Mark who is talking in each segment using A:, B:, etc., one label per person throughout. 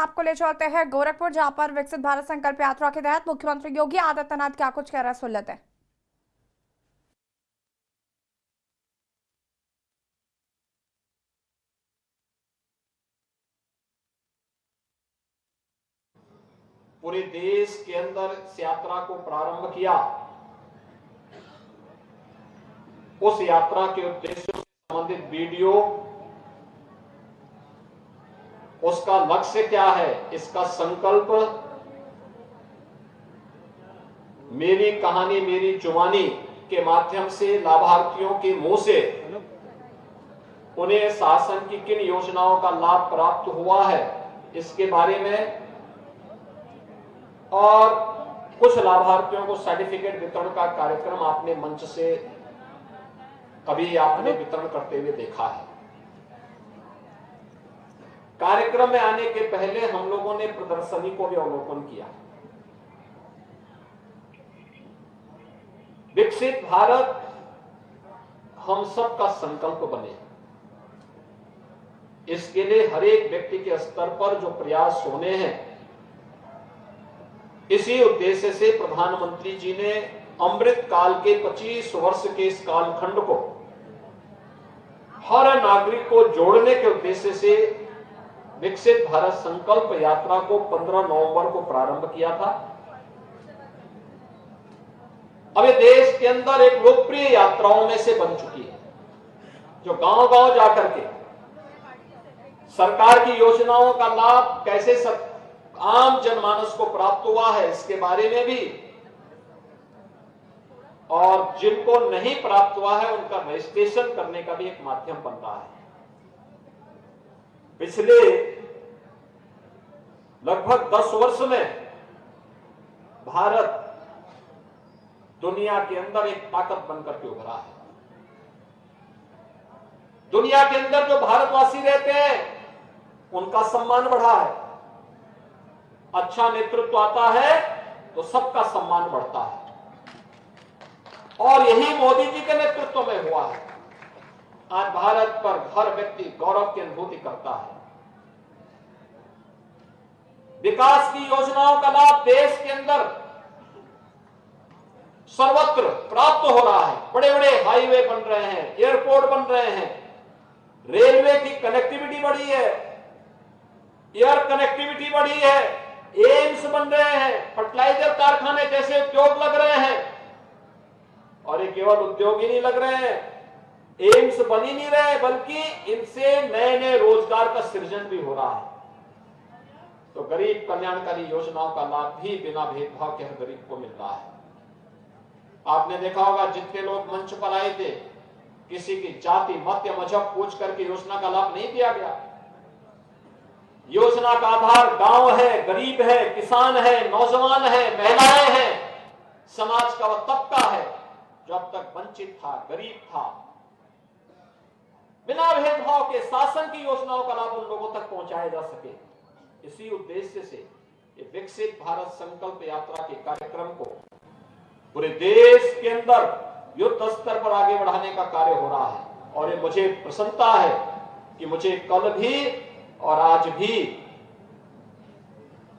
A: आपको ले चलते हैं गोरखपुर, जहां पर विकसित भारत संकल्प यात्रा के तहत मुख्यमंत्री योगी आदित्यनाथ क्या कुछ कह रहे हैं, सुन लेते हैं।
B: पूरे देश के अंदर इस यात्रा को प्रारंभ किया। उस यात्रा के उद्देश्यों से संबंधित वीडियो, उसका लक्ष्य क्या है, इसका संकल्प, मेरी कहानी मेरी जुबानी के माध्यम से लाभार्थियों के मुंह से उन्हें शासन की किन योजनाओं का लाभ प्राप्त हुआ है इसके बारे में, और कुछ लाभार्थियों को सर्टिफिकेट वितरण का कार्यक्रम आपने मंच से अभी आपने वितरण करते हुए देखा है। कार्यक्रम में आने के पहले हम लोगों ने प्रदर्शनी को भी अवलोकन किया। विकसित भारत हम सबका संकल्प बने, इसके लिए हर एक व्यक्ति के स्तर पर जो प्रयास होने हैं, इसी उद्देश्य से प्रधानमंत्री जी ने अमृत काल के 25 वर्ष के इस कालखंड को हर नागरिक को जोड़ने के उद्देश्य से विकसित भारत संकल्प यात्रा को 15 नवंबर को प्रारंभ किया था। अब ये देश के अंदर एक लोकप्रिय यात्राओं में से बन चुकी है, जो गांव-गांव जाकर के सरकार की योजनाओं का लाभ कैसे आम जनमानस को प्राप्त हुआ है इसके बारे में भी, और जिनको नहीं प्राप्त हुआ है उनका रजिस्ट्रेशन करने का भी एक माध्यम बन रहा है। पिछले लगभग 10 वर्ष में भारत दुनिया के अंदर एक ताकत बनकर के उभरा है। दुनिया के अंदर जो भारतवासी रहते हैं उनका सम्मान बढ़ा है। अच्छा नेतृत्व आता है तो सबका सम्मान बढ़ता है, और यही मोदी जी के नेतृत्व में हुआ है। आज भारत पर हर व्यक्ति गौरव की अनुभूति करता है। विकास की योजनाओं का लाभ देश के अंदर सर्वत्र प्राप्त हो रहा है। बड़े बड़े हाईवे बन रहे हैं, एयरपोर्ट बन रहे हैं, रेलवे की कनेक्टिविटी बढ़ी है, एयर कनेक्टिविटी बढ़ी है, एम्स बन रहे हैं, फर्टिलाइजर कारखाने जैसे उद्योग लग रहे हैं। और ये केवल उद्योग ही नहीं लग रहे हैं, एम्स बन ही नहीं रहे, बल्कि इनसे नए नए रोजगार का सृजन भी हो रहा है। तो गरीब कल्याणकारी योजनाओं का लाभ भी बिना भेदभाव के हर गरीब को मिल रहा है। आपने देखा होगा जितने लोग मंच पर आए थे, किसी की जाति मत या मजहब पूछ करके योजना का लाभ नहीं दिया गया। योजना का आधार गांव है, गरीब है, किसान है, नौजवान है, महिलाएं हैं, समाज का वह तबका है जो अब तक वंचित था, गरीब था। बिना भेदभाव के शासन की योजनाओं का लाभ उन लोगों तक पहुंचाया जा सके, इसी उद्देश्य से ये विकसित भारत संकल्प यात्रा के कार्यक्रम को पूरे देश के अंदर युद्ध स्तर पर आगे बढ़ाने का कार्य हो रहा है। और ये मुझे प्रसन्नता है कि मुझे कल भी और आज भी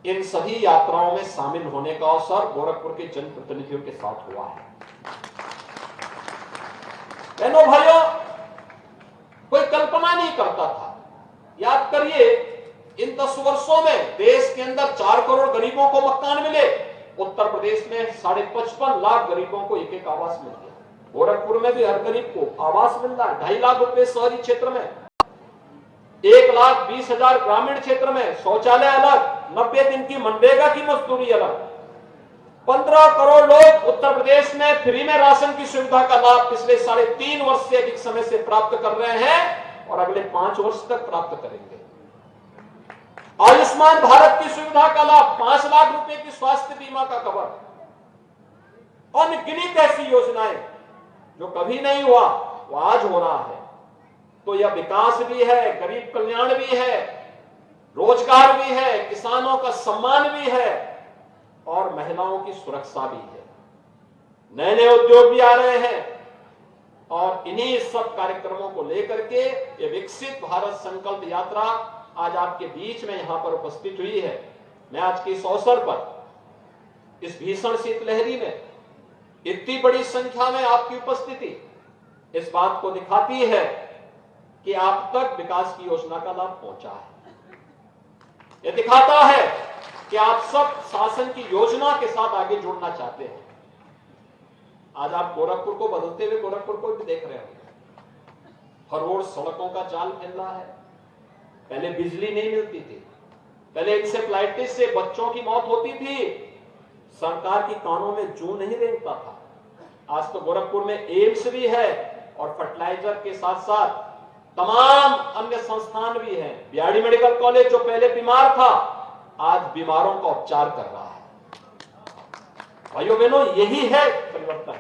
B: इन सभी यात्राओं में शामिल होने का अवसर गोरखपुर के जनप्रतिनिधियों के साथ हुआ है। बहनों भाइयों, कोई कल्पना नहीं करता था। याद करिए, इन 10 वर्षों में देश के अंदर 4 करोड़ गरीबों को मकान मिले। उत्तर प्रदेश में 55.5 लाख गरीबों को एक आवास मिल गया। गोरखपुर में भी हर गरीब को आवास मिल रहा है। 2.5 लाख रुपए शहरी क्षेत्र में, 1,20,000 ग्रामीण क्षेत्र में, शौचालय अलग, 90 दिन की मनरेगा की मजदूरी अलग। 15 करोड़ लोग उत्तर प्रदेश में फ्री में राशन की सुविधा का लाभ पिछले 3.5 वर्ष से अधिक समय से प्राप्त कर रहे हैं और अगले 5 वर्ष तक प्राप्त करेंगे। आयुष्मान भारत की सुविधा का लाभ, 5 लाख रुपए की स्वास्थ्य बीमा का कवर, अनगिनत ऐसी योजनाएं जो कभी नहीं हुआ वो आज हो रहा है। तो यह विकास भी है, गरीब कल्याण भी है, रोजगार भी है, किसानों का सम्मान भी है और महिलाओं की सुरक्षा भी है। नए नए उद्योग भी आ रहे हैं और इन्हीं सब कार्यक्रमों को लेकर के ये विकसित भारत संकल्प यात्रा आज आपके बीच में यहां पर उपस्थित हुई है। मैं आज के इस अवसर पर, इस भीषण शीतलहरी में इतनी बड़ी संख्या में आपकी उपस्थिति इस बात को दिखाती है कि आप तक विकास की योजना का लाभ पहुंचा है। यह दिखाता है कि आप सब शासन की योजना के साथ आगे जुड़ना चाहते हैं। आज आप गोरखपुर को, बदलते हुए गोरखपुर को भी देख रहे हो। हर रोज सड़कों का जाल फैल रहा है। पहले बिजली नहीं मिलती थी, पहले इंसेफ्लाइटिस से बच्चों की मौत होती थी, सरकार की कानों में जू नहीं रेंगता था। आज तो गोरखपुर में एम्स भी है और फर्टिलाइजर के साथ साथ तमाम अन्य संस्थान भी हैं। बीआरडी मेडिकल कॉलेज जो पहले बीमार था, आज बीमारों का उपचार कर रहा है। भाइयों बहनों, यही है परिवर्तन।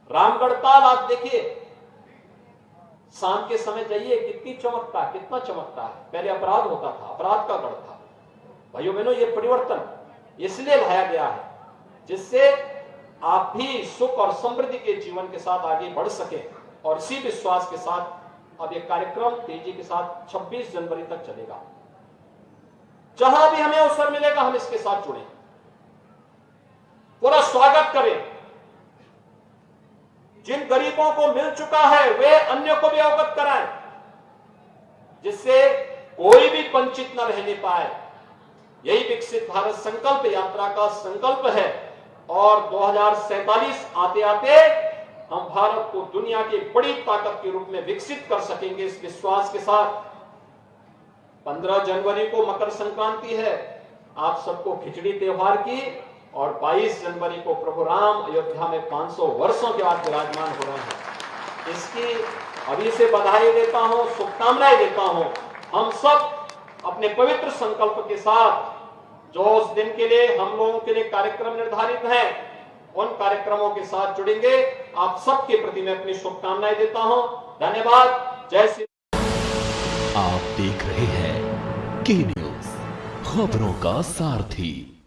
B: रामगढ़ ताल आप देखिए, शाम के समय जाइए, कितना चमकता है। पहले अपराध होता था, अपराध का गढ़ था। भाइयों बहनों, ये परिवर्तन इसलिए लाया गया है जिससे आप भी सुख और समृद्धि के जीवन के साथ आगे बढ़ सके। और इसी विश्वास के साथ अब ये कार्यक्रम तेजी के साथ 26 जनवरी तक चलेगा। जहां भी हमें अवसर मिलेगा हम इसके साथ जुड़े, पूरा स्वागत करें। जिन गरीबों को मिल चुका है वे अन्य को भी अवगत कराएं, जिससे कोई भी वंचित न रहने पाए। यही विकसित भारत संकल्प यात्रा का संकल्प है। और 2047 आते आते हम भारत को दुनिया की बड़ी ताकत के रूप में विकसित कर सकेंगे, इस विश्वास के साथ। 15 जनवरी को मकर संक्रांति है, आप सबको खिचड़ी त्योहार की, और 22 जनवरी को प्रभु राम अयोध्या में 500 वर्षों के बाद विराजमान हो रहे हैं। इसकी अभी से बधाई देता हूं, शुभकामनाएं देता हूं। हम सब अपने पवित्र संकल्प के साथ जो उस दिन के लिए हम लोगों के लिए कार्यक्रम निर्धारित हैं, उन कार्यक्रमों के साथ जुड़ेंगे। आप सबके प्रति मैं अपनी शुभकामनाएं देता हूं। धन्यवाद। जय श्री।
C: आप देख रहे हैं के न्यूज़, खबरों का सारथी।